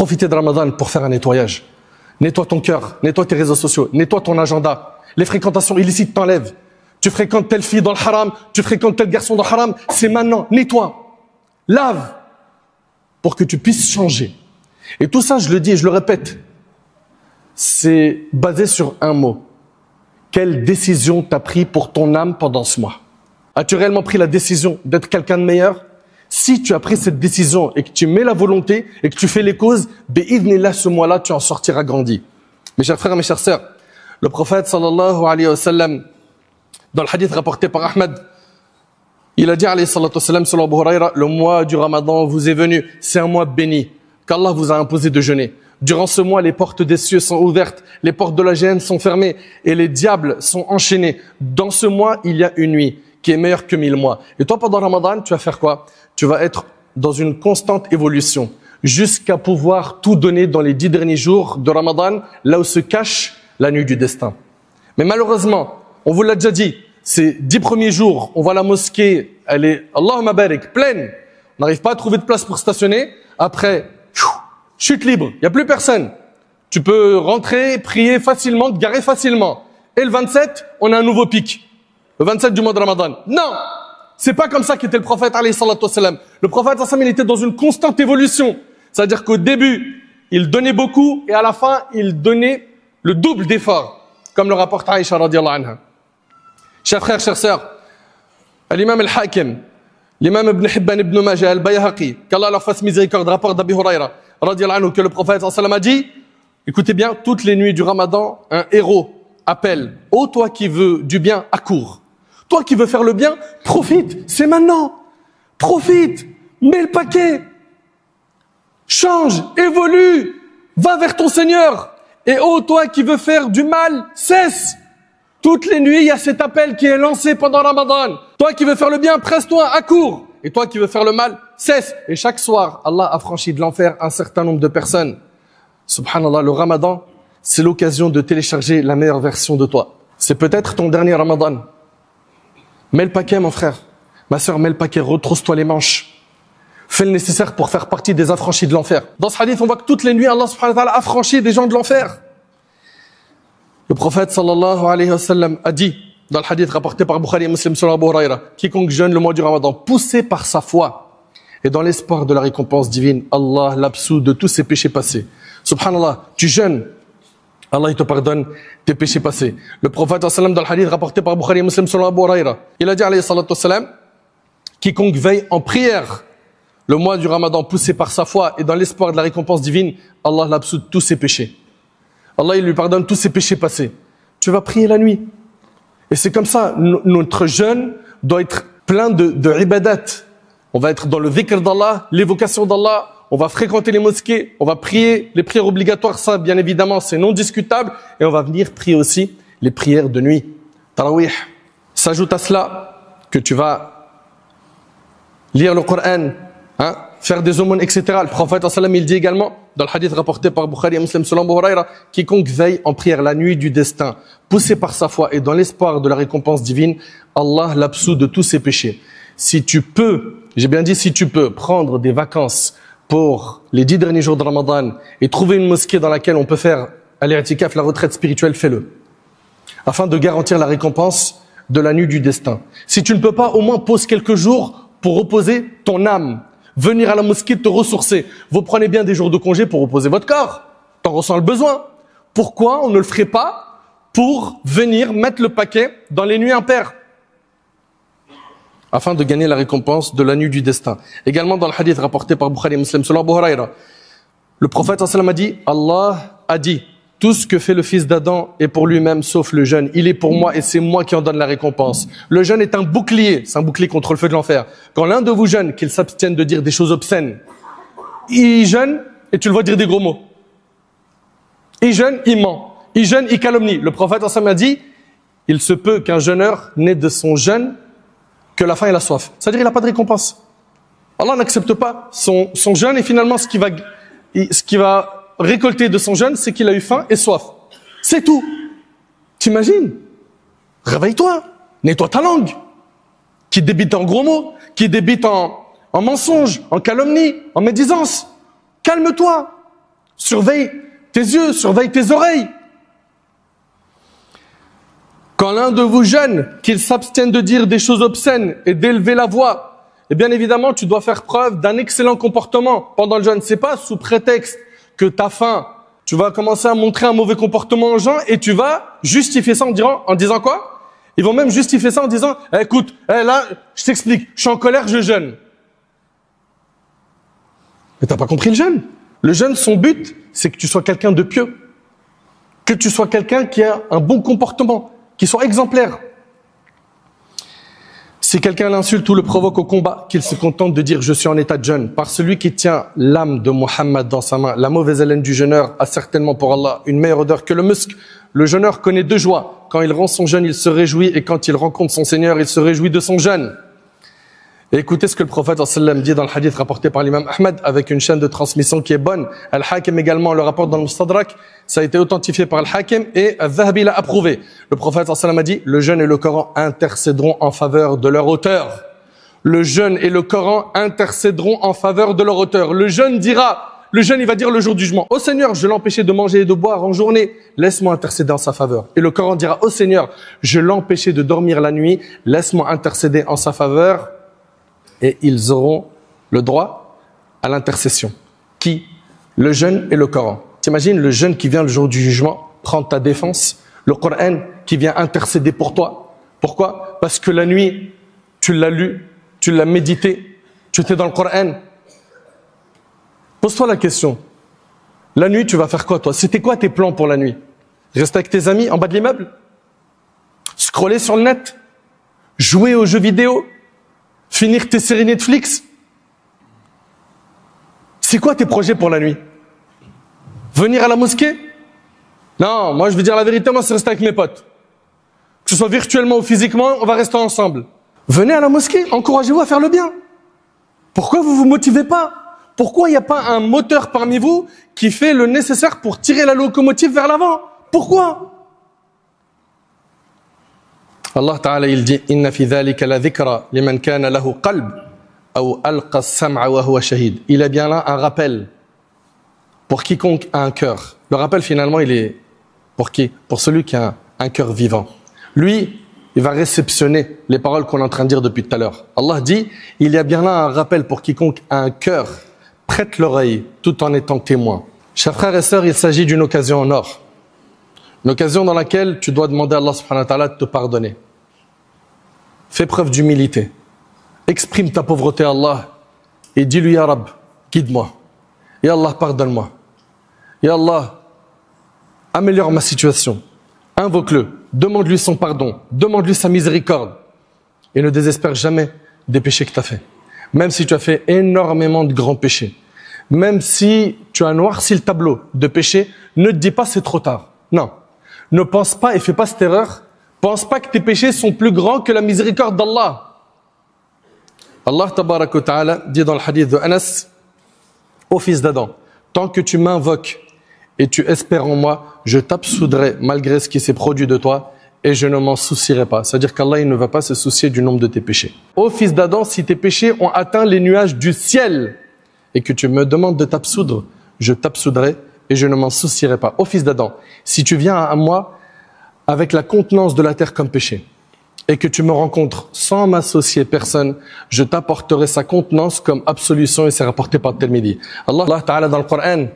Profitez de Ramadan pour faire un nettoyage. Nettoie ton cœur, nettoie tes réseaux sociaux, nettoie ton agenda. Les fréquentations illicites t'enlèvent. Tu fréquentes telle fille dans le haram, tu fréquentes tel garçon dans le haram, c'est maintenant. Nettoie, lave, pour que tu puisses changer. Et tout ça, je le dis et je le répète, c'est basé sur un mot. Quelle décision t'as pris pour ton âme pendant ce mois? As-tu réellement pris la décision d'être quelqu'un de meilleur? Si tu as pris cette décision et que tu mets la volonté et que tu fais les causes, bi'idhnillah, ce mois-là, tu en sortiras grandi. Mes chers frères et mes chères sœurs, le prophète sallallahu alayhi wa sallam, dans le hadith rapporté par Ahmed, il a dit alayhi salatu wa sallam, selon Abu Huraira, le mois du Ramadan vous est venu, c'est un mois béni, qu'Allah vous a imposé de jeûner. Durant ce mois, les portes des cieux sont ouvertes, les portes de la géhenne sont fermées et les diables sont enchaînés. Dans ce mois, il y a une nuit qui est meilleure que 1000 mois. Et toi, pendant Ramadan, tu vas faire quoi? Tu vas être dans une constante évolution jusqu'à pouvoir tout donner dans les 10 derniers jours de Ramadan, là où se cache la nuit du destin. Mais malheureusement, on vous l'a déjà dit, ces 10 premiers jours, on voit la mosquée, elle est, Allahumma barik, pleine. On n'arrive pas à trouver de place pour stationner. Après, chute libre, il n'y a plus personne. Tu peux rentrer, prier facilement, te garer facilement. Et le 27, on a un nouveau pic. Le 27 du mois de Ramadan. Non! C'est pas comme ça qu'était le prophète, alayhi salatu wassalam. Le prophète, il était dans une constante évolution. C'est-à-dire qu'au début, il donnait beaucoup et à la fin, il donnait le double d'efforts. Comme le rapporte Aïcha radiallahu anha. Chers frères, chères sœurs, l'imam al-Hakim, l'imam Ibn Hibban Ibn Majah, al-Bayhaqi, qu'Allah leur fasse miséricorde, rapport d'Abi Huraira, radiallahu anhu, que le prophète sallam a dit, écoutez bien, toutes les nuits du Ramadan, un héros appelle, ô toi qui veux du bien, accours. Toi qui veux faire le bien, profite, c'est maintenant. Profite, mets le paquet. Change, évolue, va vers ton Seigneur. Et ô toi qui veux faire du mal, cesse. Toutes les nuits, il y a cet appel qui est lancé pendant Ramadan. Toi qui veux faire le bien, presse-toi, accours. Et toi qui veux faire le mal, cesse. Et chaque soir, Allah a franchi de l'enfer un certain nombre de personnes. Subhanallah, le Ramadan, c'est l'occasion de télécharger la meilleure version de toi. C'est peut-être ton dernier Ramadan. Mets le paquet, mon frère. Ma sœur, mets le paquet, retrousse-toi les manches. Fais le nécessaire pour faire partie des affranchis de l'enfer. Dans ce hadith, on voit que toutes les nuits, Allah subhanahu wa ta'ala affranchit des gens de l'enfer. Le prophète sallallahu alayhi wa sallam a dit, dans le hadith rapporté par Bukhari et Muslim sur Abu Huraira, quiconque jeûne le mois du Ramadan, poussé par sa foi et dans l'espoir de la récompense divine, Allah l'absout de tous ses péchés passés. Subhanallah, tu jeûnes, Allah il te pardonne tes péchés passés. Le prophète sallam dans le hadith rapporté par Bukhari et Muslim sur Abu Huraira, il a dit alayhi salatu wa sallam, quiconque veille en prière le mois du Ramadan, poussé par sa foi et dans l'espoir de la récompense divine, Allah l'absout de tous ses péchés. Allah il lui pardonne tous ses péchés passés. Tu vas prier la nuit. Et c'est comme ça, notre jeûne doit être plein de ibadat. On va être dans le dhikr d'Allah, l'évocation d'Allah, on va fréquenter les mosquées, on va prier les prières obligatoires, ça bien évidemment c'est non discutable, et on va venir prier aussi les prières de nuit. Tarawih. S'ajoute à cela que tu vas lire le Coran, faire des aumônes, etc. Le prophète sallam il dit également, dans le hadith rapporté par Bukhari et Muslim selon Abu Huraira, quiconque veille en prière la nuit du destin, poussé par sa foi et dans l'espoir de la récompense divine, Allah l'absout de tous ses péchés. Si tu peux, j'ai bien dit si tu peux, prendre des vacances pour les 10 derniers jours de Ramadan et trouver une mosquée dans laquelle on peut faire al-i'tikaf, la retraite spirituelle, fais-le. Afin de garantir la récompense de la nuit du destin. Si tu ne peux pas, au moins pose quelques jours pour reposer ton âme. Venir à la mosquée te ressourcer. Vous prenez bien des jours de congé pour reposer votre corps. T'en ressens le besoin. Pourquoi on ne le ferait pas pour venir mettre le paquet dans les nuits impaires? Afin de gagner la récompense de la nuit du destin. Également dans le hadith rapporté par Bukhari et Muslim selon Abu Huraira, le prophète sallam a dit, Allah a dit, tout ce que fait le fils d'Adam est pour lui-même sauf le jeûne. Il est pour moi et c'est moi qui en donne la récompense. Le jeûne est un bouclier, c'est un bouclier contre le feu de l'enfer. Quand l'un de vous jeûne, qu'il s'abstienne de dire des choses obscènes, il jeûne et tu le vois dire des gros mots. Il jeûne, il ment. Il jeûne, il calomnie. Le prophète sallam a dit, il se peut qu'un jeûneur n'ait de son jeûne que la faim et la soif. C'est-à-dire il n'a pas de récompense. Allah n'accepte pas son jeûne et finalement ce qui va récolter de son jeûne, c'est qu'il a eu faim et soif. C'est tout. T'imagines? Réveille-toi. Nettoie ta langue. Qui débite en gros mots, qui débite en mensonges, en calomnie, en médisance. Calme-toi. Surveille tes yeux, surveille tes oreilles. Quand l'un de vous jeûne, qu'il s'abstienne de dire des choses obscènes et d'élever la voix. Et bien évidemment, tu dois faire preuve d'un excellent comportement pendant le jeûne. C'est pas sous prétexte que tu as faim. Tu vas commencer à montrer un mauvais comportement aux gens et tu vas justifier ça en disant quoi? Ils vont même justifier ça en disant, écoute, là, je t'explique, je suis en colère, je jeûne. Mais t'as pas compris le jeûne. Le jeûne, son but, c'est que tu sois quelqu'un de pieux. Que tu sois quelqu'un qui a un bon comportement, qui soit exemplaire. Si quelqu'un l'insulte ou le provoque au combat, qu'il se contente de dire « je suis en état de jeûne ». Par celui qui tient l'âme de Muhammad dans sa main, la mauvaise haleine du jeûneur a certainement pour Allah une meilleure odeur que le musc. Le jeûneur connaît deux joies. Quand il rend son jeûne, il se réjouit, et quand il rencontre son Seigneur, il se réjouit de son jeûne. Et écoutez ce que le prophète sallam dit dans le hadith rapporté par l'imam Ahmad avec une chaîne de transmission qui est bonne. Al-Hakim également le rapporte dans le Mustadrak. Ça a été authentifié par Al-Hakim et Al-Zahabi l'a approuvé. Le prophète sallam a dit, le jeûne et le Coran intercéderont en faveur de leur auteur. Le jeûne et le Coran intercéderont en faveur de leur auteur. Le jeûne il va dire le jour du jugement, ô Seigneur, je l'empêchais de manger et de boire en journée, laisse-moi intercéder en sa faveur. Et le Coran dira, ô Seigneur, je l'empêchais de dormir la nuit, laisse-moi intercéder en sa faveur. Et ils auront le droit à l'intercession. Qui? Le jeûne et le Coran. T'imagines le jeûne qui vient le jour du jugement, prendre ta défense, le Coran qui vient intercéder pour toi. Pourquoi? Parce que la nuit, tu l'as lu, tu l'as médité, tu étais dans le Coran. Pose-toi la question. La nuit, tu vas faire quoi toi? C'était quoi tes plans pour la nuit? Rester avec tes amis en bas de l'immeuble? Scroller sur le net? Jouer aux jeux vidéo? Finir tes séries Netflix? C'est quoi tes projets pour la nuit? Venir à la mosquée? Non, moi je veux dire la vérité, moi c'est rester avec mes potes. Que ce soit virtuellement ou physiquement, on va rester ensemble. Venez à la mosquée, encouragez-vous à faire le bien. Pourquoi vous vous motivez pas? Pourquoi il n'y a pas un moteur parmi vous qui fait le nécessaire pour tirer la locomotive vers l'avant? Pourquoi? Allah Ta'ala il dit inna fi dhalika la dhikra liman kana lahu qalb aw alqa as-sam'a wa huwa shahid. Il a bien là un rappel pour quiconque a un cœur. Le rappel finalement il est pour qui? Pour celui qui a un cœur vivant. Lui, il va réceptionner les paroles qu'on est en train de dire depuis tout à l'heure. Allah dit il y a bien là un rappel pour quiconque a un cœur. Prête l'oreille tout en étant témoin. Chers frères et sœurs, il s'agit d'une occasion en or. Une occasion dans laquelle tu dois demander à Allah subhanahu wa ta'ala de te pardonner. Fais preuve d'humilité. Exprime ta pauvreté à Allah et dis-lui Ya Rab, guide-moi. Ya Allah, pardonne-moi. Ya Allah, améliore ma situation. Invoque-le, demande-lui son pardon, demande-lui sa miséricorde. Et ne désespère jamais des péchés que tu as fait. Même si tu as fait énormément de grands péchés. Même si tu as noirci le tableau de péchés, ne te dis pas c'est trop tard. Non. Ne pense pas et fais pas cette erreur. Pense pas que tes péchés sont plus grands que la miséricorde d'Allah. Allah tabaraka wa ta'ala dit dans le hadith de Anas, ô fils d'Adam, tant que tu m'invoques et tu espères en moi, je t'absoudrai malgré ce qui s'est produit de toi et je ne m'en soucierai pas. C'est-à-dire qu'Allah il ne va pas se soucier du nombre de tes péchés. Ô fils d'Adam, si tes péchés ont atteint les nuages du ciel et que tu me demandes de t'absoudre, je t'absoudrai et je ne m'en soucierai pas. Ô fils d'Adam, si tu viens à moi avec la contenance de la terre comme péché et que tu me rencontres sans m'associer personne, je t'apporterai sa contenance comme absolution et c'est rapporté par Tirmidhi. Allah Ta'ala dans le Coran,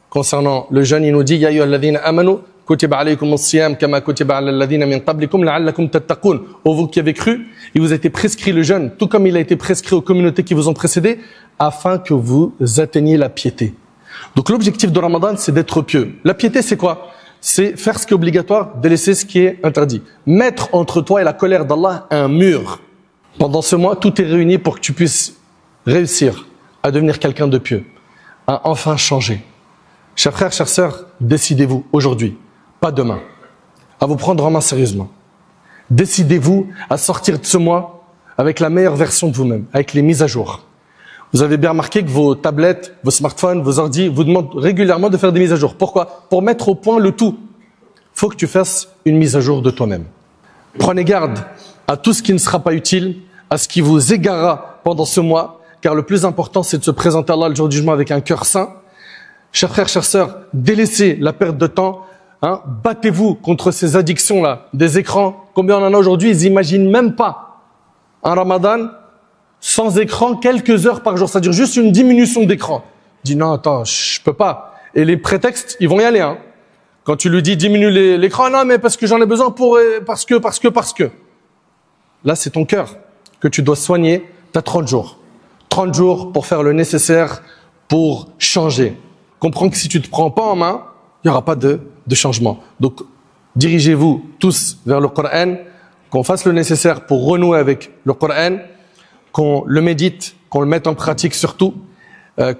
concernant le jeûne, il nous dit « Ya ayyuhalladhina amanu, kutiba alaykumus siyam kama kutiba ala alladhina min qablikum la'allakum tattaqun » Ô vous qui avez cru, il vous a été prescrit le jeûne, tout comme il a été prescrit aux communautés qui vous ont précédé, afin que vous atteigniez la piété. Donc l'objectif de Ramadan, c'est d'être pieux. La piété, c'est quoi? C'est faire ce qui est obligatoire, délaisser ce qui est interdit. Mettre entre toi et la colère d'Allah un mur. Pendant ce mois, tout est réuni pour que tu puisses réussir à devenir quelqu'un de pieux, à enfin changer. Chers frères, chères sœurs, décidez-vous aujourd'hui, pas demain, à vous prendre en main sérieusement. Décidez-vous à sortir de ce mois avec la meilleure version de vous-même, avec les mises à jour. Vous avez bien remarqué que vos tablettes, vos smartphones, vos ordi vous demandent régulièrement de faire des mises à jour. Pourquoi? Pour mettre au point le tout. Il faut que tu fasses une mise à jour de toi-même. Prenez garde à tout ce qui ne sera pas utile, à ce qui vous égarera pendant ce mois, car le plus important, c'est de se présenter à Allah le jour du jugement avec un cœur sain. Chers frères, chères sœurs, délaissez la perte de temps. Hein, battez-vous contre ces addictions-là, des écrans. Combien on en a aujourd'hui, ils n'imaginent même pas un Ramadan sans écran, quelques heures par jour, c'est-à-dire juste une diminution d'écran. Il dit non, attends, je peux pas. Et les prétextes, ils vont y aller. Hein. Quand tu lui dis diminue l'écran, non, mais parce que j'en ai besoin parce que. Là, c'est ton cœur que tu dois soigner. Tu as 30 jours. 30 jours pour faire le nécessaire pour changer. Comprends que si tu te prends pas en main, il n'y aura pas de changement. Donc, dirigez-vous tous vers le Coran, qu'on fasse le nécessaire pour renouer avec le Coran, qu'on le médite, qu'on le mette en pratique surtout,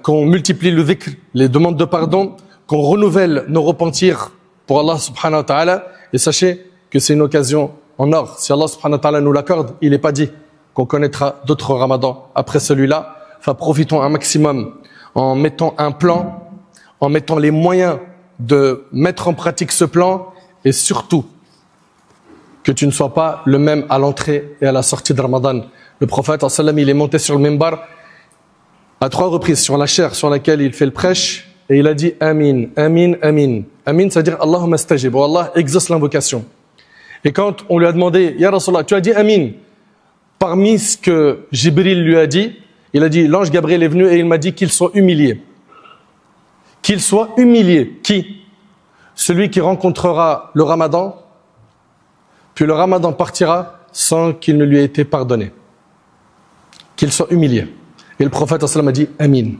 qu'on multiplie le dhikr, les demandes de pardon, qu'on renouvelle nos repentirs pour Allah subhanahu wa ta'ala. Et sachez que c'est une occasion en or. Si Allah subhanahu wa ta'ala nous l'accorde, il n'est pas dit qu'on connaîtra d'autres ramadans après celui-là. Enfin, profitons un maximum en mettant un plan, en mettant les moyens de mettre en pratique ce plan, et surtout que tu ne sois pas le même à l'entrée et à la sortie de Ramadan. Le prophète sallam, il est monté sur le minbar à 3 reprises sur la chaire sur laquelle il fait le prêche, et il a dit Amin, Amin, Amin. Amin, c'est-à-dire Allahumma stajib, oh Allah exauce l'invocation. Et quand on lui a demandé, Ya Rasulallah, tu as dit Amin, parmi ce que Jibril lui a dit, il a dit, l'ange Gabriel est venu et il m'a dit qu'il soit humilié. Qu'il soit humilié. Qui? Celui qui rencontrera le Ramadan, puis le Ramadan partira sans qu'il ne lui ait été pardonné. Qu'il soit humilié. Et le prophète sallam a dit Amin.